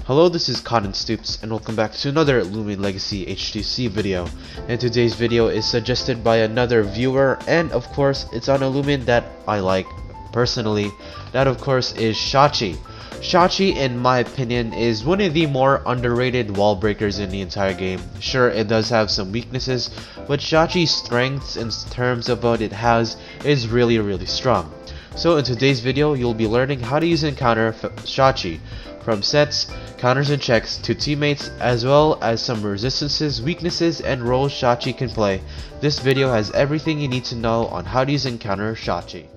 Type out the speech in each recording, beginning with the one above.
Hello, this is Cotton Stoops and welcome back to another Loomian Legacy HTUC video. And today's video is suggested by another viewer, and of course it's on a Loomian that I like personally. That of course is Shawchi. Shawchi, in my opinion, is one of the more underrated wall breakers in the entire game. Sure, it does have some weaknesses, but Shawchi's strengths in terms of what it has is really strong. So in today's video, you'll be learning how to use and counter Shawchi, from sets, counters and checks, to teammates, as well as some resistances, weaknesses, and roles Shawchi can play. This video has everything you need to know on how to use and counter Shawchi.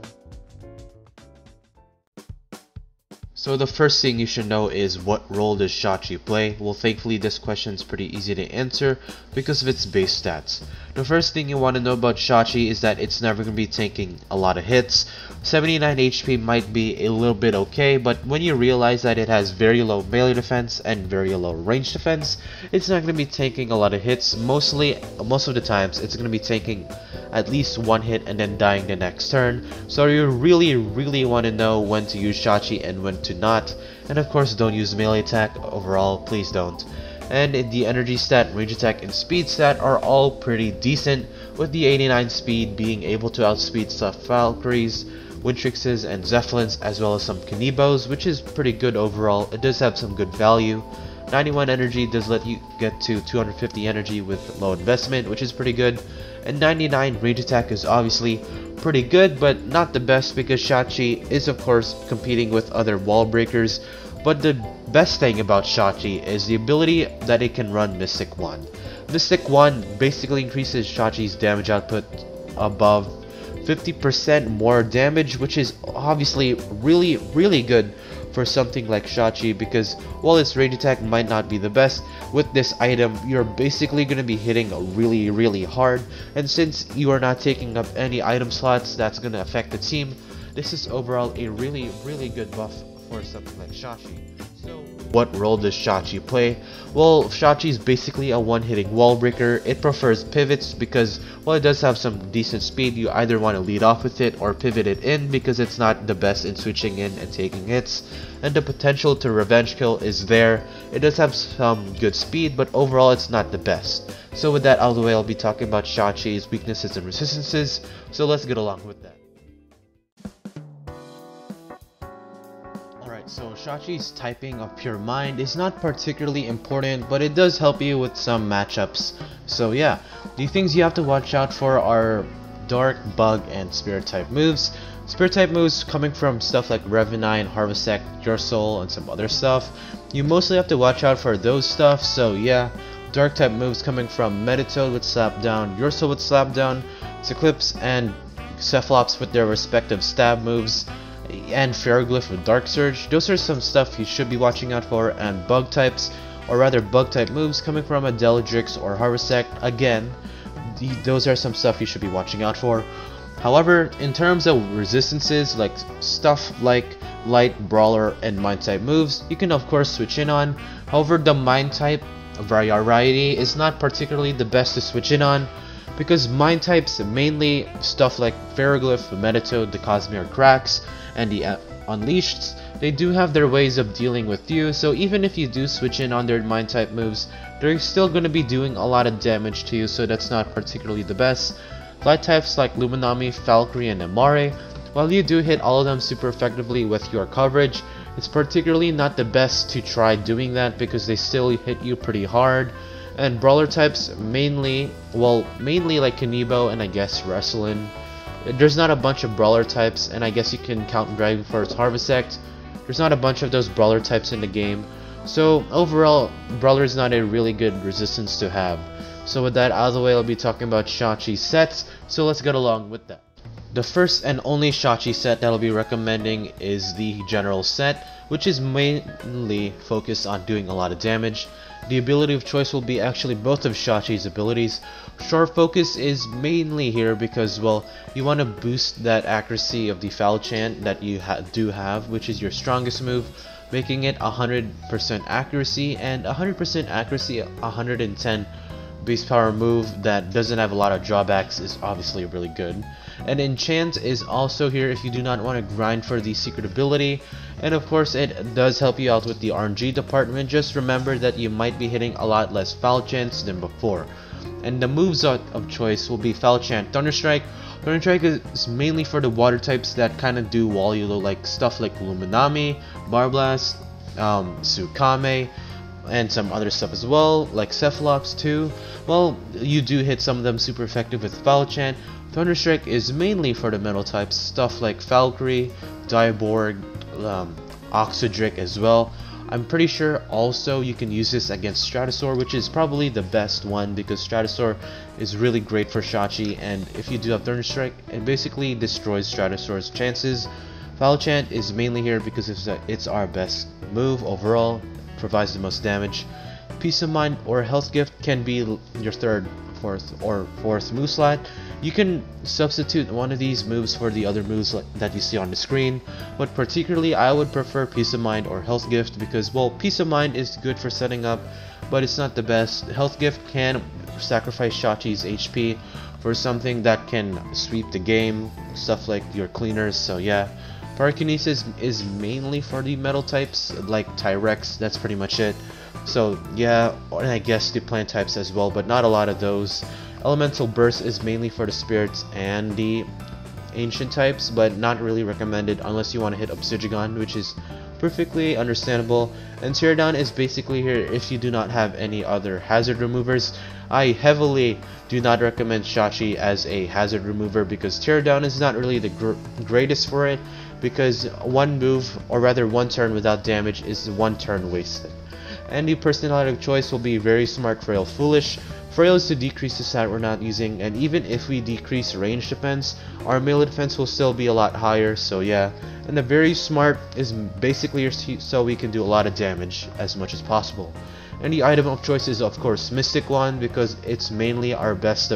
So the first thing you should know is, what role does Shawchi play? Well, thankfully this question is pretty easy to answer because of its base stats. The first thing you want to know about Shawchi is that it's never going to be taking a lot of hits. 79 HP might be a little bit okay, but when you realize that it has very low melee defense and very low range defense, it's not going to be taking a lot of hits. Most of the times it's going to be taking at least one hit and then dying the next turn. So you really want to know when to use Shawchi and when to not. And of course, don't use melee attack. Overall, please don't. And the energy stat, range attack, and speed stat are all pretty decent, with the 89 speed being able to outspeed stuff Valkyries, Wintrixes, and Zeppelins, as well as some C.B.Os, which is pretty good overall. It does have some good value. 91 energy does let you get to 250 energy with low investment, which is pretty good. And 99 range attack is obviously pretty good, but not the best because Shawchi is of course competing with other wall breakers. But the best thing about Shawchi is the ability that it can run Mystic 1. Mystic 1 basically increases Shawchi's damage output above 50% more damage, which is obviously really good for something like Shawchi, because while its range attack might not be the best, with this item you're basically going to be hitting really hard, and since you are not taking up any item slots that's going to affect the team, this is overall a really good buff for something like Shawchi. So what role does Shawchi play? Well, Shawchi is basically a one-hitting wall breaker. It prefers pivots because while it does have some decent speed, you either want to lead off with it or pivot it in because it's not the best in switching in and taking hits. And the potential to revenge kill is there. It does have some good speed, but overall it's not the best. So with that out of the way, I'll be talking about Shawchi's weaknesses and resistances. So let's get along with that. So Shawchi's typing of Pure Mind is not particularly important, but it does help you with some matchups. So yeah, the things you have to watch out for are Dark, Bug, and Spirit type moves. Spirit type moves coming from stuff like Revenai and Harvesect, Your Soul, and some other stuff. You mostly have to watch out for those stuff, so yeah. Dark type moves coming from Meditoad with Slap Down, Your Soul with Slap Down, Eclipse, and Cephalops with their respective stab moves, and Ferroglyph with Dark Surge. Those are some stuff you should be watching out for. And bug types, or rather bug type moves coming from a Deladrix or Harvesect, again, those are some stuff you should be watching out for. However, in terms of resistances, like stuff like Light, Brawler, and Mind type moves, you can of course switch in on. However, the Mind type variety is not particularly the best to switch in on, because Mind types, mainly stuff like Ferroglyph, Meditoad, the Cosmere Cracks, and the Unleashed, they do have their ways of dealing with you, so even if you do switch in on their Mind type moves, they're still going to be doing a lot of damage to you, so that's not particularly the best. Light types like Luminami, Valkyrie, and Amare, while you do hit all of them super effectively with your coverage, it's particularly not the best to try doing that because they still hit you pretty hard. And Brawler types, mainly like C.B.O and I guess Wrestling. There's not a bunch of Brawler types, and I guess you can count Dragon Force Harvesect. There's not a bunch of those Brawler types in the game. So overall, Brawler is not a really good resistance to have. So with that out of the way, I'll be talking about Shawchi's sets, so let's get along with that. The first and only Shawchi set that I'll be recommending is the General set, which is mainly focused on doing a lot of damage. The ability of choice will be actually both of Shawchi's abilities. Short Focus is mainly here because, well, you want to boost that accuracy of the Foul Chant that you do have, which is your strongest move, making it 100% accuracy, and 100% accuracy, 110 base power move that doesn't have a lot of drawbacks is obviously really good. And Enchant is also here if you do not want to grind for the secret ability. And of course, it does help you out with the RNG department. Just remember that you might be hitting a lot less foul chance than before. And the moves of choice will be Foul Chant, Thunder Strike. Thunder Strike is mainly for the water types that kind of do wall elo, like stuff like Luminami, Barblast, Tsukame, and some other stuff as well, like Cephalops too. Well, you do hit some of them super effective with Foul Chant. Thunder Strike is mainly for the metal types, stuff like Valkyrie, Diborg, Oxydric as well. I'm pretty sure also you can use this against Stratosaur, which is probably the best one because Stratosaur is really great for Shawchi, and if you do have Thunder Strike, it basically destroys Stratosaur's chances. Foul Chant is mainly here because it's our best move overall, provides the most damage. Peace of Mind or Health Gift can be your third, fourth, or fourth move slot. You can substitute one of these moves for the other moves that you see on the screen, but particularly I would prefer Peace of Mind or Health Gift because, well, Peace of Mind is good for setting up, but it's not the best. Health Gift can sacrifice Shawchi's HP for something that can sweep the game, stuff like your cleaners, so yeah. Pyrokinesis is mainly for the metal types, like Tyrex, that's pretty much it. So yeah, and I guess the plant types as well, but not a lot of those. Elemental Burst is mainly for the spirits and the ancient types, but not really recommended unless you want to hit Obsidian, which is perfectly understandable. And Tear Down is basically here if you do not have any other hazard removers. I heavily do not recommend Shawchi as a hazard remover because Tear Down is not really the greatest for it, because one move, or rather one turn without damage, is one turn wasted. And the personality of choice will be Very Smart, Frail, Foolish. Frail is to decrease the stat we're not using, and even if we decrease range defense, our melee defense will still be a lot higher, so yeah. And the Very Smart is basically so we can do a lot of damage as much as possible. And the item of choice is of course Mystic Wand because it's mainly our best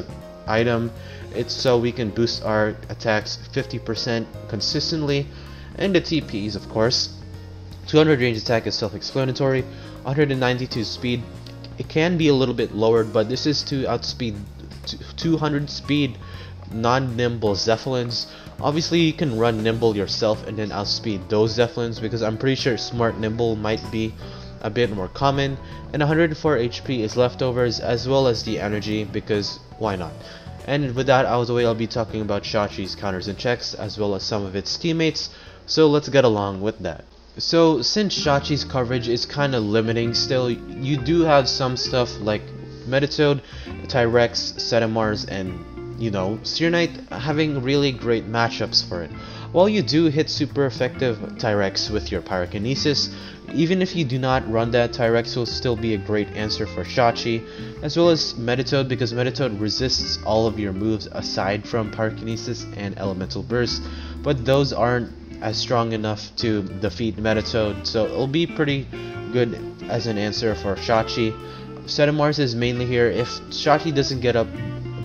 item. It's so we can boost our attacks 50% consistently. And the TPs, of course. 200 range attack is self-explanatory. 192 speed. It can be a little bit lowered, but this is to outspeed 200 speed non-nimble Zeppelins. Obviously you can run nimble yourself and then outspeed those Zeppelins because I'm pretty sure smart nimble might be a bit more common. And 104 HP is leftovers as well as the energy because why not. And with that out of the way, I'll be talking about Shawchi's counters and checks as well as some of its teammates, so let's get along with that. So since Shawchi's coverage is kind of limiting still, you do have some stuff like Metatoad, Tyrex, Setamars, and you know, Serenite having really great matchups for it. While you do hit super effective Tyrex with your Pyrokinesis, even if you do not run that, Tyrex will still be a great answer for Shawchi, as well as Metatoad because Metatoad resists all of your moves aside from Pyrokinesis and Elemental Burst, but those aren't as strong enough to defeat Metatoad, so it'll be pretty good as an answer for Shawchi. Setamars is mainly here if Shawchi doesn't get up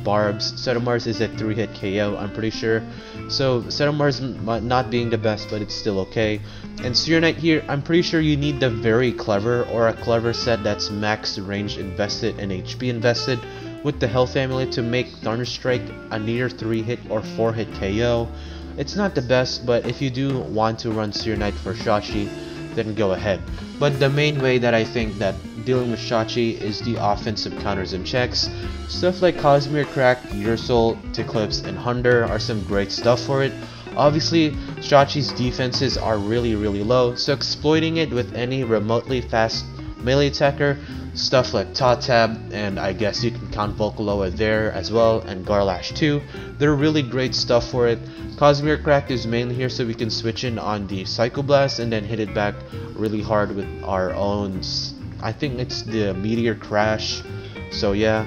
Barbs. Setamars is a 3-hit KO, I'm pretty sure. So Setamars not being the best, but it's still okay. And Serenite here, I'm pretty sure you need the very clever or a clever set that's max range invested and HP invested with the health amulet to make Thunderstrike a near 3-hit or 4-hit KO. It's not the best, but if you do want to run Serenite for Shawchi, then go ahead. But the main way that I think that dealing with Shawchi is the offensive counters and checks. Stuff like Cosmere Crack, Ursul, Ticlipse, and Hunder are some great stuff for it. Obviously, Shawchi's defenses are really low, so exploiting it with any remotely fast melee attacker, stuff like Totab, and I guess you can count Vocaloa there as well, and Garlash too, they're really great stuff for it. Cosmere Crack is mainly here so we can switch in on the Psycho Blast and then hit it back really hard with our own, I think it's the Meteor Crash, so yeah.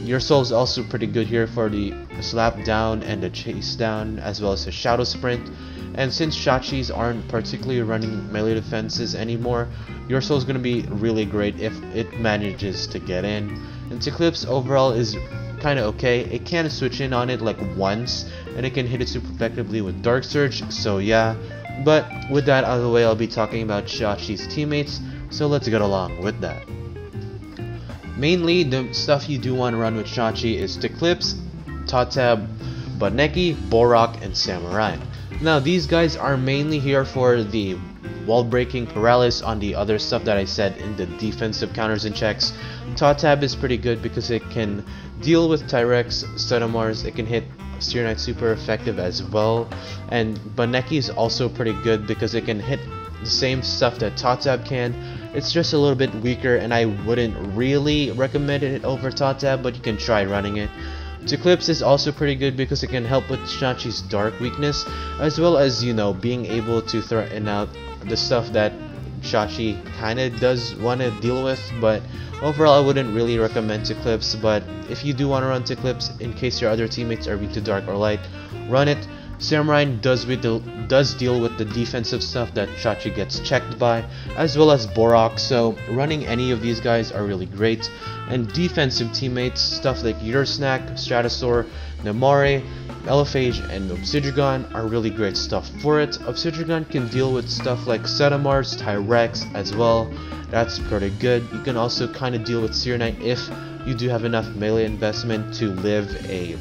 Ursul is also pretty good here for the slap down and the chase down as well as the shadow sprint. And since Shawchi's aren't particularly running melee defenses anymore, Ursul is going to be really great if it manages to get in. And Ticlipse overall is kind of okay. It can switch in on it like once and it can hit it super effectively with Dark Surge, so yeah. But with that out of the way, I'll be talking about Shawchi's teammates, so let's get along with that. Mainly, the stuff you do want to run with Shawchi is Ticlipse, Totab, Baneki, Borak, and Samurai. Now, these guys are mainly here for the wall breaking, paralysis on the other stuff that I said in the defensive counters and checks. Totab is pretty good because it can deal with Tyrex, Setamars, it can hit Seer Knight super effective as well, and Baneki is also pretty good because it can hit the same stuff that Totab can. It's just a little bit weaker and I wouldn't really recommend it over Totab, but you can try running it. Eclipse is also pretty good because it can help with Shawchi's dark weakness, as well as, you know, being able to threaten out the stuff that Shawchi kinda does want to deal with. But overall, I wouldn't really recommend Eclipse, but if you do want to run Eclipse in case your other teammates are weak to dark or light, run it. Samurai does deal with the defensive stuff that Shawchi gets checked by, as well as Borak, so running any of these guys are really great. And defensive teammates, stuff like Yursnak, Stratosaur, Namare, Elephage, and Obsidian are really great stuff for it. Obsidian can deal with stuff like Setamars, Tyrex as well. That's pretty good. You can also kind of deal with Seer Knight if you do have enough melee investment to live a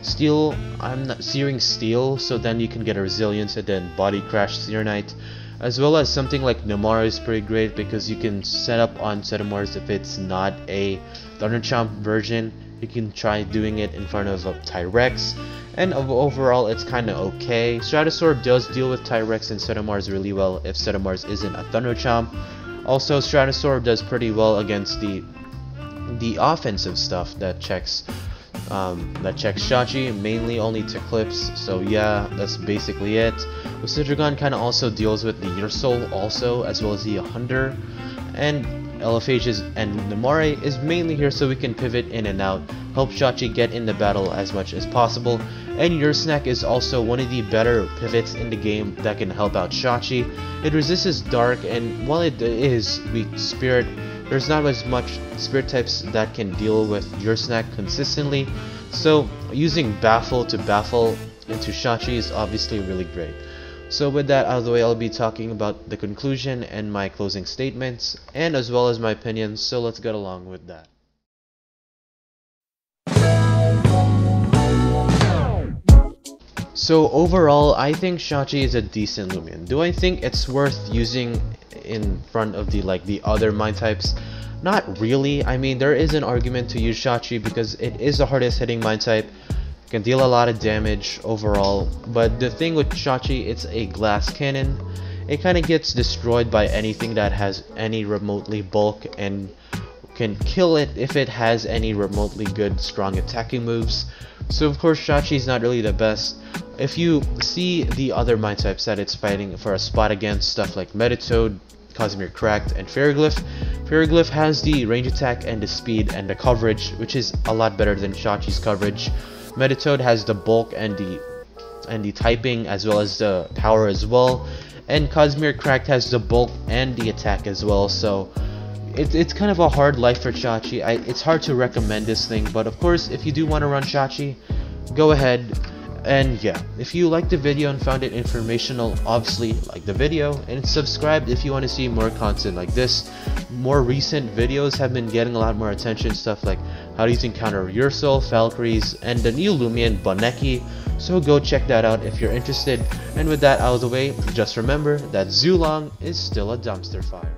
Steel, I'm not searing steel, so then you can get a resilience and then body crash Seer Knight, as well as something like Namara is pretty great because you can set up on Setamars if it's not a Thunderchomp version. You can try doing it in front of a Tyrex, and overall it's kinda okay. Stratosaur does deal with Tyrex and Setamars really well if Setamars isn't a Thunderchomp. Also, Stratosaur does pretty well against the offensive stuff that checks Shawchi, mainly only to Eclipse, so yeah, that's basically it. Obsidian kind of also deals with the Yersoul also, as well as the Hunter, and Eliphages and Namare is mainly here so we can pivot in and out, help Shawchi get in the battle as much as possible, and Yursnak is also one of the better pivots in the game that can help out Shawchi. It resists dark, and while it is weak spirit, there's not as much spirit types that can deal with Yursnak consistently, so using Baffle to baffle into Shawchi is obviously really great. So with that out of the way, I'll be talking about the conclusion and my closing statements, and as well as my opinions, so let's get along with that. So overall, I think Shawchi is a decent Loomian. Do I think it's worth using in front of the other mine types? Not really. I mean, there is an argument to use Shawchi because it is the hardest hitting mine type, can deal a lot of damage overall, but the thing with Shawchi, it's a glass cannon. It kind of gets destroyed by anything that has any remotely bulk and can kill it if it has any remotely good strong attacking moves. So of course Shawchi is not really the best. If you see the other mine types that it's fighting for a spot against, stuff like Meditoad, Cosmere Cracked, and Ferroglyph. Ferroglyph has the range attack and the speed and the coverage, which is a lot better than Shawchi's coverage. Meditoad has the bulk and the typing as well as the power as well, and Cosmere Cracked has the bulk and the attack as well. So it's kind of a hard life for Shawchi. It's hard to recommend this thing, but of course if you do want to run Shawchi, go ahead. And yeah, if you liked the video and found it informational, obviously like the video and subscribe if you want to see more content like this. More recent videos have been getting a lot more attention, stuff like how to use and counter Yersoul, Valkyries, and the new Loomian Baneki, so go check that out if you're interested. And with that out of the way, just remember that Zulong is still a dumpster fire.